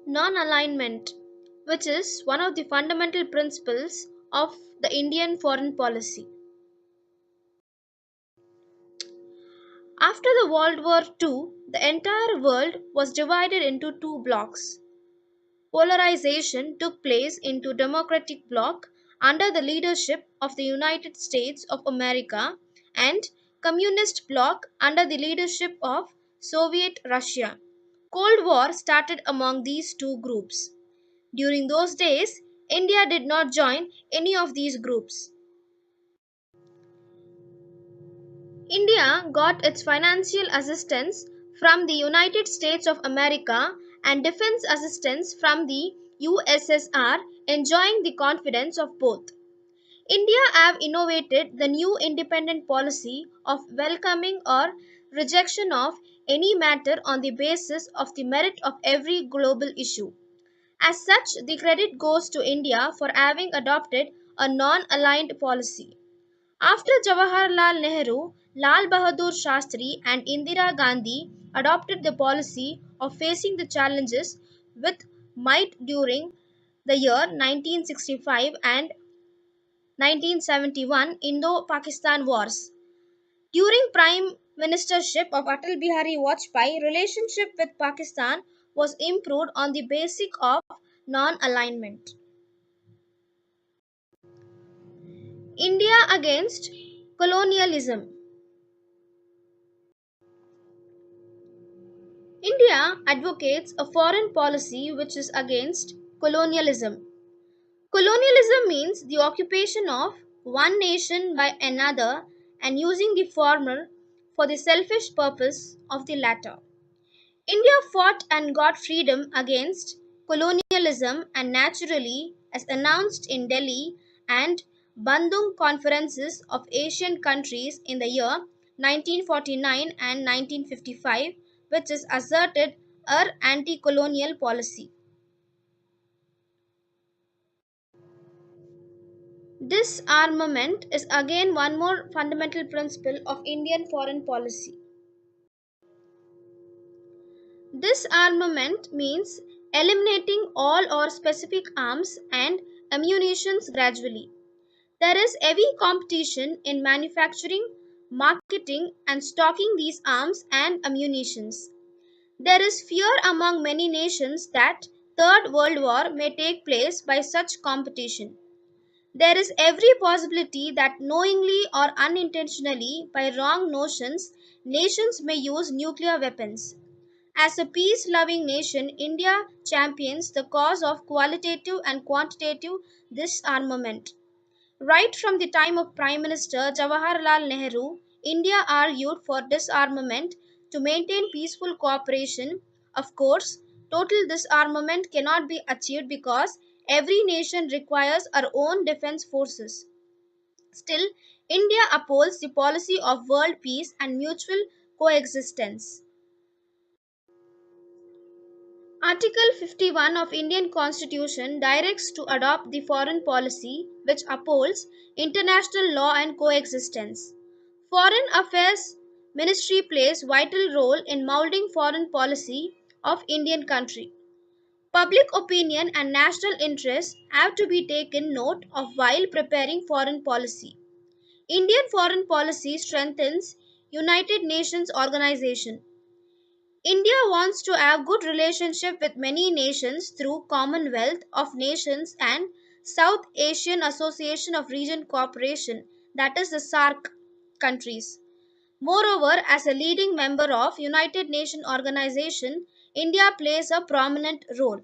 Non alignment, which is one of the fundamental principles of the Indian foreign policy. After the World War II, the entire world was divided into two blocks. Polarization took place into democratic bloc under the leadership of the United States of America and communist bloc under the leadership of Soviet Russia. Cold War started among these two groups. During those days, India did not join any of these groups. India got its financial assistance from the United States of America and defense assistance from the USSR, enjoying the confidence of both. India have innovated the new independent policy of welcoming or rejection of any matter on the basis of the merit of every global issue. As such, the credit goes to India for having adopted a non aligned policy. After Jawaharlal Nehru, Lal Bahadur Shastri, and Indira Gandhi adopted the policy of facing the challenges with might during the year 1965 and 1971 Indo Pakistan Wars. During Prime Ministership of Atal Bihari Vajpayee, relationship with Pakistan was improved on the basis of non alignment. India against colonialism. India advocates a foreign policy which is against colonialism. Colonialism means the occupation of one nation by another and using the former for the selfish purpose of the latter. India fought and got freedom against colonialism and naturally, as announced in Delhi and Bandung conferences of Asian countries in the year 1949 and 1955, which is asserted our anti colonial policy. Disarmament is again one more fundamental principle of Indian foreign policy. Disarmament means eliminating all or specific arms and ammunitions gradually. There is heavy competition in manufacturing, marketing, and stocking these arms and ammunitions. There is fear among many nations that Third World War may take place by such competition. There is every possibility that knowingly or unintentionally, by wrong notions, nations may use nuclear weapons. As a peace loving nation, India champions the cause of qualitative and quantitative disarmament. Right from the time of Prime Minister Jawaharlal Nehru, India argued for disarmament to maintain peaceful cooperation. Of course, total disarmament cannot be achieved because every nation requires our own defense forces. Still, India upholds the policy of world peace and mutual coexistence. Article 51 of Indian Constitution directs to adopt the foreign policy which upholds international law and coexistence. Foreign Affairs Ministry plays vital role in molding foreign policy of Indian country. Public opinion and national interests have to be taken note of while preparing foreign policy. Indian foreign policy strengthens United Nations Organization. India wants to have good relationship with many nations through Commonwealth of Nations and South Asian Association of Region Cooperation, that is the SARC countries. Moreover, as a leading member of United Nations Organization, India plays a prominent role.